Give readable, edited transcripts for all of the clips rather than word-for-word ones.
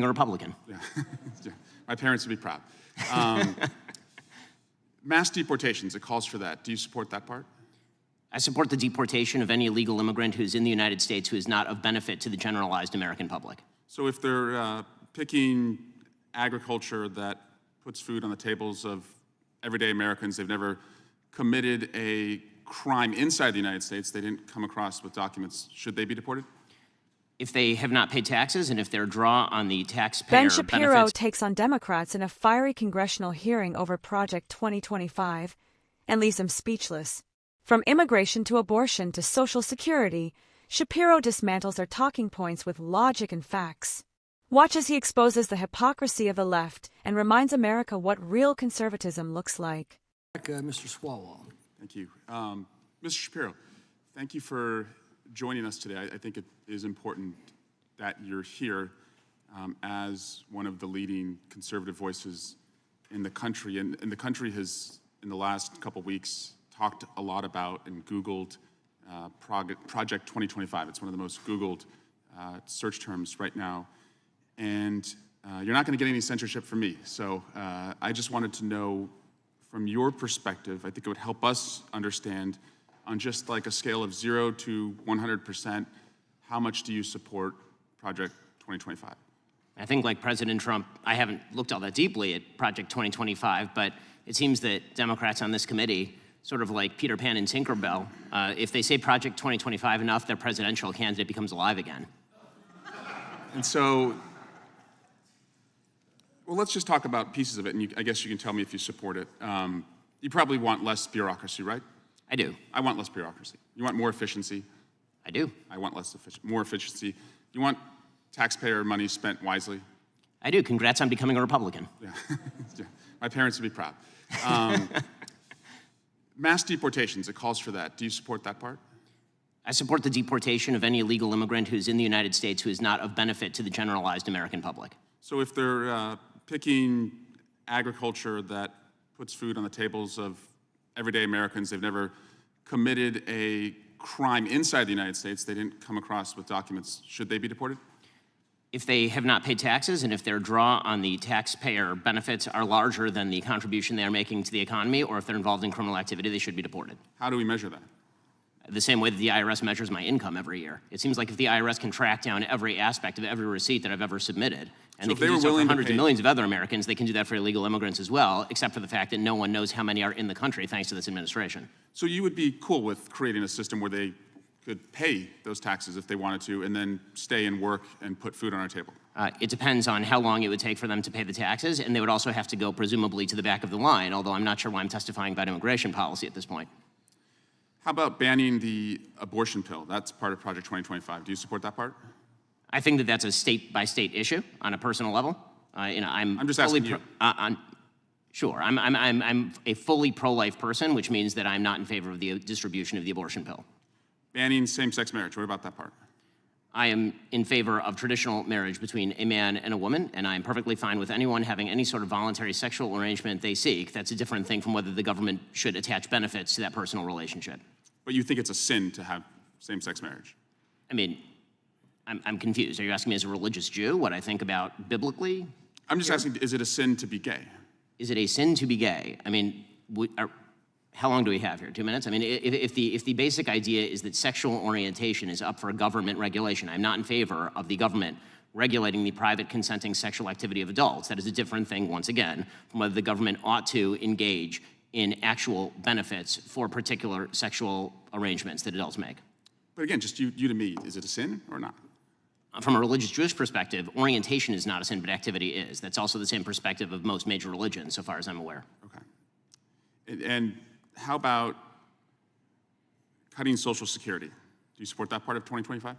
A Republican. Yeah. Yeah. My parents would be proud. Mass deportations, it calls for that. Do you support that part? I support the deportation of any illegal immigrant who's in the United States who is not of benefit to the generalized American public. So if they're picking agriculture that puts food on the tables of everyday Americans, they've never committed a crime inside the United States, they didn't come across with documents, should they be deported? If they have not paid taxes and if their draw on the taxpayer Ben Shapiro benefits... takes on Democrats in a fiery congressional hearing over Project 2025 and leaves them speechless. From immigration to abortion to Social Security, Shapiro dismantles their talking points with logic and facts. Watch as he exposes the hypocrisy of the left and reminds America what real conservatism looks like. Mr. Swalwell. Thank you. Mr. Shapiro, thank you for joining us today. I think it is important that you're here as one of the leading conservative voices in the country. And the country has, in the last couple weeks, talked a lot about and Googled Project 2025. It's one of the most Googled search terms right now. And you're not going to get any censorship from me. So I just wanted to know, from your perspective, I think it would help us understand, on just like a scale of 0 to 100%, how much do you support Project 2025? I think, like President Trump, I haven't looked all that deeply at Project 2025, but it seems that Democrats on this committee, sort of like Peter Pan and Tinkerbell, if they say Project 2025 enough, their presidential candidate becomes alive again. And so, well, let's just talk about pieces of it, and I guess you can tell me if you support it. You probably want less bureaucracy, right? I do. I want less bureaucracy. You want more efficiency? I do. I want more efficiency. You want taxpayer money spent wisely? I do. Congrats on becoming a Republican. Yeah. Yeah. My parents would be proud. Mass deportations, it calls for that. Do you support that part? I support the deportation of any illegal immigrant who's in the United States who is not of benefit to the generalized American public. So if they're picking agriculture that puts food on the tables of everyday Americans, they've never committed a crime inside the United States, they didn't come across with documents, should they be deported? If they have not paid taxes and if their draw on the taxpayer benefits are larger than the contribution they are making to the economy, or if they're involved in criminal activity, they should be deported. How do we measure that? The same way that the IRS measures my income every year. It seems like if the IRS can track down every aspect of every receipt that I've ever submitted, and so they can do so for hundreds of millions of other Americans, they can do that for illegal immigrants as well, except for the fact that no one knows how many are in the country thanks to this administration. So you would be cool with creating a system where they could pay those taxes if they wanted to and then stay and work and put food on our table? It depends on how long it would take for them to pay the taxes, and they would also have to go presumably to the back of the line, although I'm not sure why I'm testifying about immigration policy at this point. How about banning the abortion pill? That's part of Project 2025. Do you support that part? I think that that's a state-by-state issue on a personal level. I'm just asking you. Sure, I'm a fully pro-life person, which means that I'm not in favor of the distribution of the abortion pill. Banning same-sex marriage, what about that part? I am in favor of traditional marriage between a man and a woman, and I'm perfectly fine with anyone having any sort of voluntary sexual arrangement they seek. That's a different thing from whether the government should attach benefits to that personal relationship. But you think it's a sin to have same-sex marriage? I mean, I'm confused. Are you asking me as a religious Jew what I think about biblically? I'm just asking, is it a sin to be gay? Is it a sin to be gay? I mean, how long do we have here? 2 minutes? I mean, if the basic idea is that sexual orientation is up for government regulation, I'm not in favor of the government regulating the private consenting sexual activity of adults. That is a different thing, once again, from whether the government ought to engage in actual benefits for particular sexual arrangements that adults make. But again, just you to me, is it a sin or not? From a religious Jewish perspective, orientation is not a sin, but activity is. That's also the same perspective of most major religions, so far as I'm aware. Okay. And how about cutting Social Security? Do you support that part of 2025?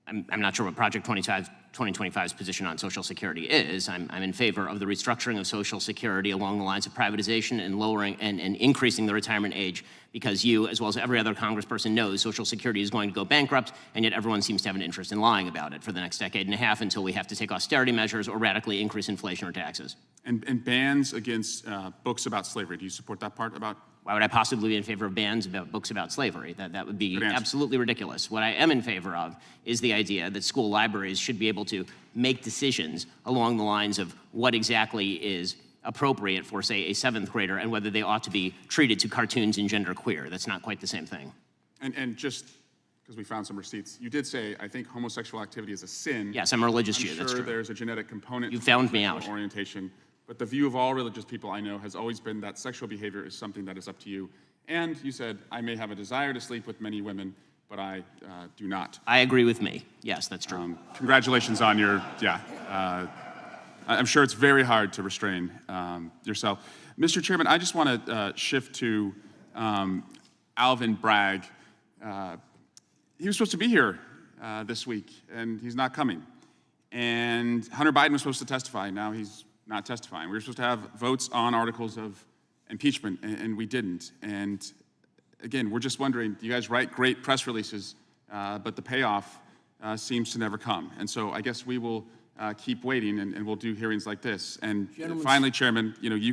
I'm not sure what Project 2025's position on Social Security is. I'm in favor of the restructuring of Social Security along the lines of privatization and lowering and increasing the retirement age, because you, as well as every other congressperson, knows Social Security is going to go bankrupt, and yet everyone seems to have an interest in lying about it for the next decade and a half until we have to take austerity measures or radically increase inflation or taxes. And bans against books about slavery. Do you support that part about Why would I possibly be in favor of bans about books about slavery? That would be absolutely ridiculous. What I am in favor of is the idea that school libraries should be able to make decisions along the lines of what exactly is appropriate for, say, a 7th grader and whether they ought to be treated to cartoons and genderqueer. That's not quite the same thing. And just because we found some receipts, you did say, I think homosexual activity is a sin. Yes, I'm a religious Jew, that's true. I'm sure there's a genetic component You found me out. orientation, but the view of all religious people I know has always been that sexual behavior is something that is up to you. And you said, I may have a desire to sleep with many women, but I do not. I agree with me. Yes, that's true. Congratulations on your, I'm sure it's very hard to restrain yourself. Mr. Chairman, I just want to shift to Alvin Bragg. He was supposed to be here this week, and he's not coming. And Hunter Biden was supposed to testify. Now he's not testifying. We were supposed to have votes on articles of impeachment, and we didn't. And again, we're just wondering, you guys write great press releases, but the payoff seems to never come. And so I guess we will keep waiting, and we'll do hearings like this. And finally, Chairman, you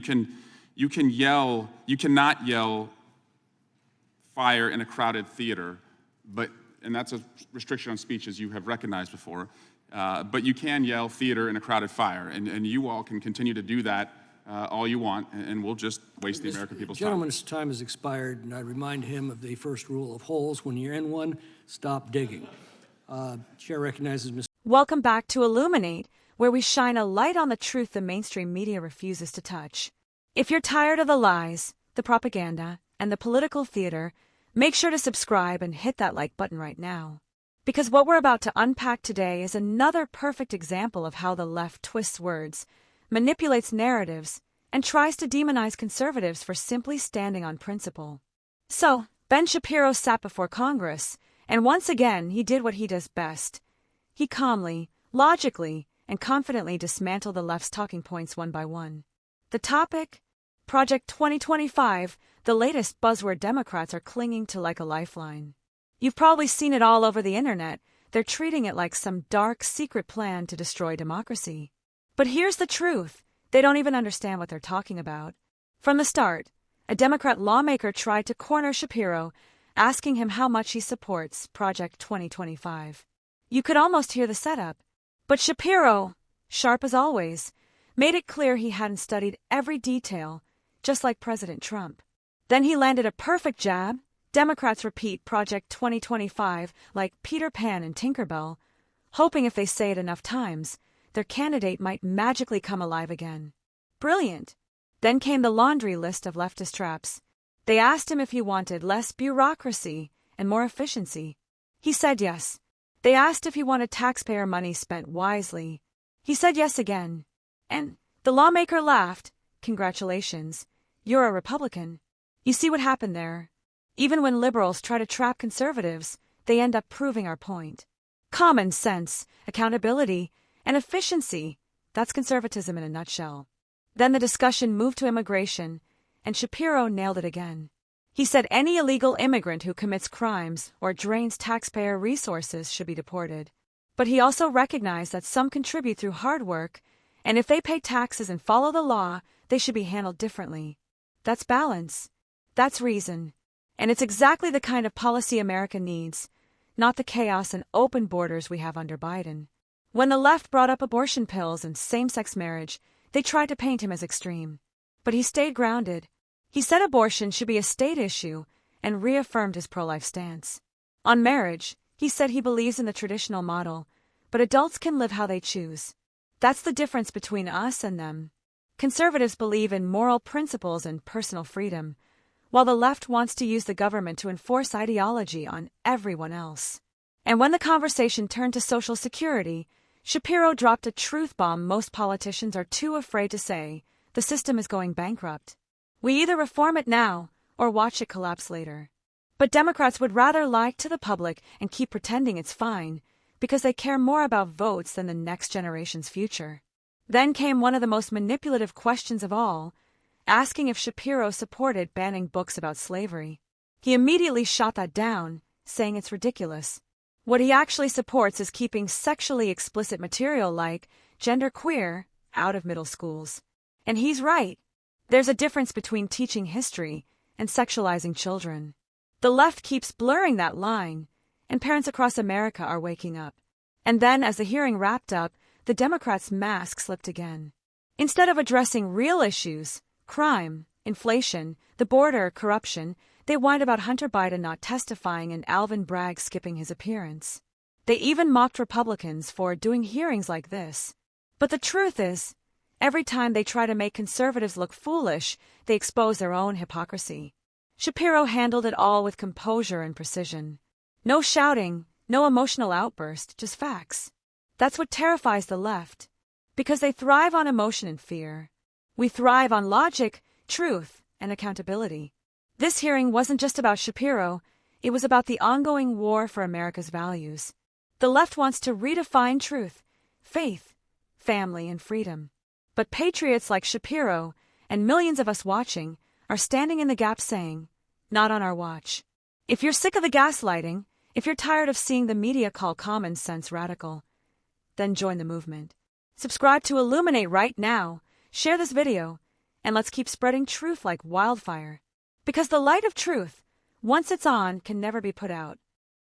cannot yell fire in a crowded theater, and that's a restriction on speech, as you have recognized before, but you can yell theater in a crowded fire, and you all can continue to do that all you want, and we'll just waste the American people's time. The gentleman's time has expired, and I remind him of the first rule of holes. When you're in one, stop digging. Chair recognizes Ms. Welcome back to Illuminate, where we shine a light on the truth the mainstream media refuses to touch. If you're tired of the lies, the propaganda, and the political theater, make sure to subscribe and hit that like button right now. Because what we're about to unpack today is another perfect example of how the left twists words, manipulates narratives, and tries to demonize conservatives for simply standing on principle. So, Ben Shapiro sat before Congress, and once again he did what he does best. He calmly, logically, and confidently dismantled the left's talking points one by one. The topic? Project 2025, the latest buzzword Democrats are clinging to like a lifeline. You've probably seen it all over the internet. They're treating it like some dark, secret plan to destroy democracy. But here's the truth. They don't even understand what they're talking about. From the start, a Democrat lawmaker tried to corner Shapiro, asking him how much he supports Project 2025. You could almost hear the setup. But Shapiro, sharp as always, made it clear he hadn't studied every detail, just like President Trump. Then he landed a perfect jab. Democrats repeat Project 2025 like Peter Pan and Tinkerbell, hoping if they say it enough times, their candidate might magically come alive again. Brilliant. Then came the laundry list of leftist traps. They asked him if he wanted less bureaucracy and more efficiency. He said yes. They asked if he wanted taxpayer money spent wisely. He said yes again. And the lawmaker laughed. Congratulations. You're a Republican. You see what happened there? Even when liberals try to trap conservatives, they end up proving our point. Common sense, accountability, and efficiency. That's conservatism in a nutshell. Then the discussion moved to immigration, and Shapiro nailed it again. He said any illegal immigrant who commits crimes or drains taxpayer resources should be deported. But he also recognized that some contribute through hard work, and if they pay taxes and follow the law, they should be handled differently. That's balance. That's reason. And it's exactly the kind of policy America needs, not the chaos and open borders we have under Biden. When the left brought up abortion pills and same-sex marriage, they tried to paint him as extreme. But he stayed grounded. He said abortion should be a state issue and reaffirmed his pro-life stance. On marriage, he said he believes in the traditional model, but adults can live how they choose. That's the difference between us and them. Conservatives believe in moral principles and personal freedom, while the left wants to use the government to enforce ideology on everyone else. And when the conversation turned to Social Security, Shapiro dropped a truth bomb most politicians are too afraid to say: the system is going bankrupt. We either reform it now or watch it collapse later. But Democrats would rather lie to the public and keep pretending it's fine because they care more about votes than the next generation's future. Then came one of the most manipulative questions of all, asking if Shapiro supported banning books about slavery. He immediately shot that down, saying it's ridiculous. What he actually supports is keeping sexually explicit material like genderqueer out of middle schools. And he's right. There's a difference between teaching history and sexualizing children. The left keeps blurring that line, and parents across America are waking up. And then, as the hearing wrapped up, the Democrats' mask slipped again. Instead of addressing real issues, crime, inflation, the border, corruption, they whined about Hunter Biden not testifying and Alvin Bragg skipping his appearance. They even mocked Republicans for doing hearings like this. But the truth is, every time they try to make conservatives look foolish, they expose their own hypocrisy. Shapiro handled it all with composure and precision. No shouting, no emotional outburst, just facts. That's what terrifies the left, because they thrive on emotion and fear. We thrive on logic, truth, and accountability. This hearing wasn't just about Shapiro, it was about the ongoing war for America's values. The left wants to redefine truth, faith, family, and freedom. But patriots like Shapiro, and millions of us watching, are standing in the gap saying, not on our watch. If you're sick of the gaslighting, if you're tired of seeing the media call common sense radical, then join the movement. Subscribe to Illuminate right now, share this video, and let's keep spreading truth like wildfire. Because the light of truth, once it's on, can never be put out.